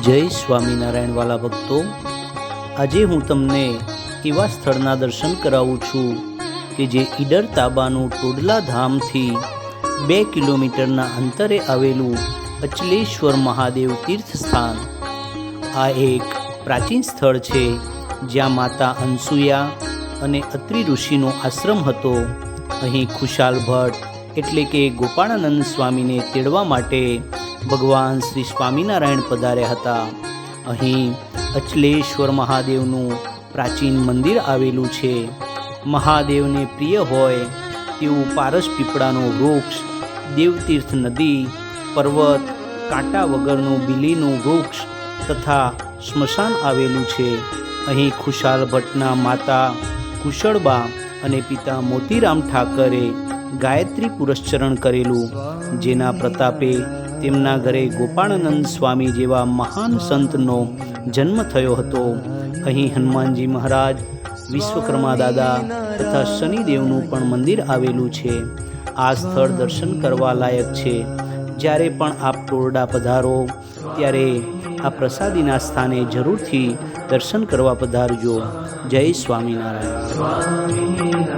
જય સ્વામિનારાયણ વાલા ભક્તો, આજે હું તમને એવા સ્થળના દર્શન કરાવું છું કે જે ઈડર તાબાનું ટોડલા ધામથી 2 કિલોમીટરના અંતરે આવેલું અચલેશ્વર મહાદેવ તીર્થ સ્થાન. આ એક પ્રાચીન સ્થળ છે જ્યાં માતા અનસુયા અને અત્રિ ઋષિનો આશ્રમ હતો. અહીં ખુશાલ ભટ્ટ એટલે કે ગોપાળાનંદ સ્વામીને તેડવા માટે ભગવાન શ્રી સ્વામિનારાયણ પધાર્યા હતા. અહીં અચલેશ્વર મહાદેવનું પ્રાચીન મંદિર આવેલું છે. મહાદેવને પ્રિય હોય તેવું પારસ પીપળાનું વૃક્ષ, દેવતીર્થ નદી, પર્વત, કાંટા વગરનું બીલીનું વૃક્ષ તથા સ્મશાન આવેલું છે. અહીં ખુશાલ ભટ્ટના માતા કુશળબા અને પિતા મોતીરામ ઠાકરે ગાયત્રી પુરસ્ચરણ કરેલું, જેના પ્રતાપે તેમના ઘરે ગોપાળાનંદ સ્વામી જેવા મહાન સંતનો જન્મ થયો હતો. અહીં હનુમાનજી મહારાજ, વિશ્વકર્મા દાદા તથા શનિદેવનું પણ મંદિર આવેલું છે. આ સ્થળ દર્શન કરવા લાયક છે. જ્યારે પણ આપ ટોરડા પધારો ત્યારે આ પ્રસાદીના સ્થાને જરૂરથી દર્શન કરવા પધારજો. જય સ્વામિનારાયણ. સ્વામિનારાયણ.